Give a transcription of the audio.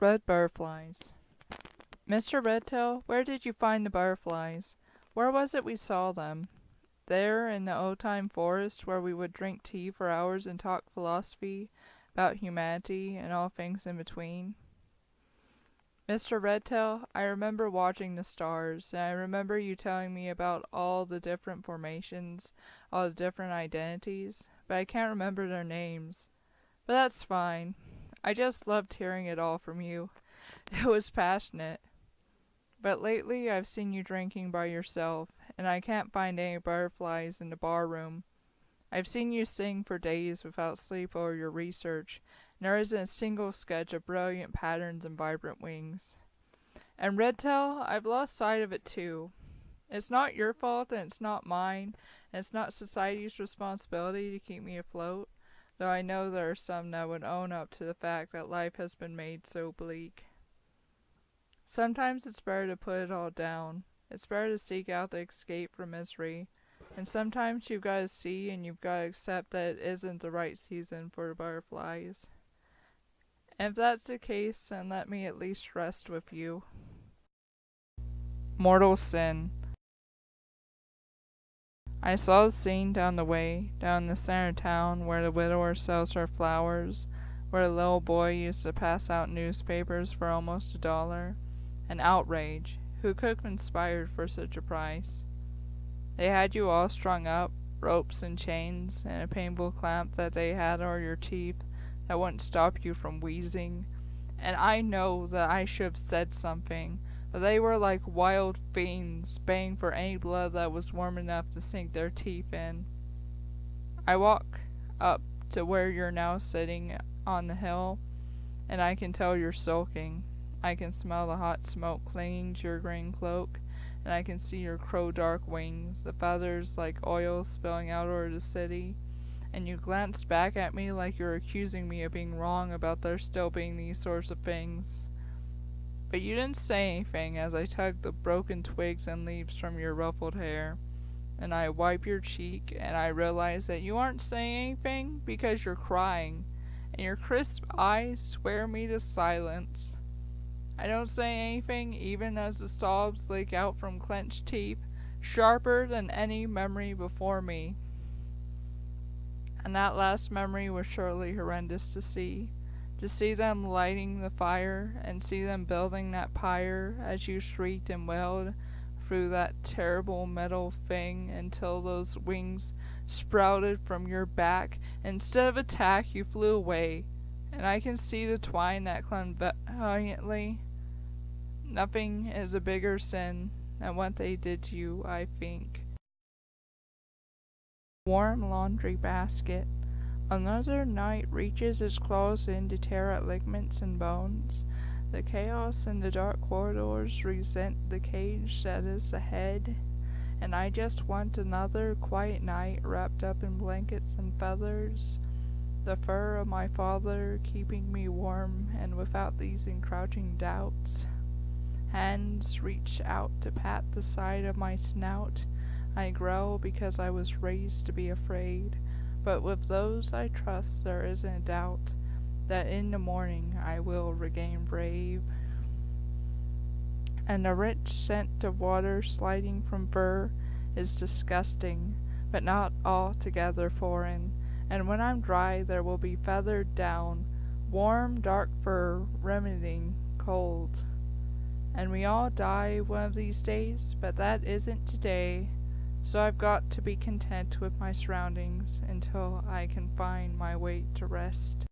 Redbird Flies. Mr. Redtail, where did you find the butterflies? Where was it we saw them? There in the old-time forest where we would drink tea for hours and talk philosophy about humanity and all things in between? Mr. Redtail, I remember watching the stars, and I remember you telling me about all the different formations, all the different identities, but I can't remember their names. But that's fine. I just loved hearing it all from you. It was passionate. But lately I've seen you drinking by yourself, and I can't find any butterflies in the bar room. I've seen you sing for days without sleep over your research, and there isn't a single sketch of brilliant patterns and vibrant wings. And Redtail, I've lost sight of it too. It's not your fault, and it's not mine, and it's not society's responsibility to keep me afloat, though I know there are some that would own up to the fact that life has been made so bleak. Sometimes it's better to put it all down. It's better to seek out the escape from misery. And sometimes you've got to see and you've got to accept that it isn't the right season for the butterflies. And if that's the case, then let me at least rest with you. Mortal Sin. I saw the scene down the way, down the center of town, where the widower sells her flowers, where the little boy used to pass out newspapers for almost $1. An outrage. Who could have conspired for such a price? They had you all strung up, ropes and chains, and a painful clamp that they had over your teeth that wouldn't stop you from wheezing. And I know that I should have said something, but they were like wild fiends, baying for any blood that was warm enough to sink their teeth in. I walk up to where you're now sitting on the hill, and I can tell you're sulking. I can smell the hot smoke clinging to your green cloak, and I can see your crow-dark wings, the feathers like oil spilling out over the city, and you glance back at me like you're accusing me of being wrong about there still being these sorts of things. But you didn't say anything as I tug the broken twigs and leaves from your ruffled hair, and I wipe your cheek, and I realize that you aren't saying anything because you're crying, and your crisp eyes swear me to silence. I don't say anything even as the sobs leak out from clenched teeth, sharper than any memory before me. And that last memory was surely horrendous to see them lighting the fire, and see them building that pyre as you shrieked and wailed through that terrible metal thing until those wings sprouted from your back. Instead of attack, you flew away, and I can see the twine that clung valiantly. Nothing is a bigger sin than what they did to you, I think. Warm laundry basket. Another night reaches its claws in to tear at ligaments and bones. The chaos in the dark corridors resent the cage that is the head, and I just want another quiet night wrapped up in blankets and feathers, the fur of my father keeping me warm and without these encroaching doubts. Hands reach out to pat the side of my snout. I growl because I was raised to be afraid, but with those I trust there isn't a doubt that in the morning I will regain brave. And the rich scent of water sliding from fur is disgusting, but not altogether foreign, and when I'm dry there will be feathered down, warm dark fur remedying cold. And we all die one of these days, but that isn't today, so I've got to be content with my surroundings until I can find my way to rest.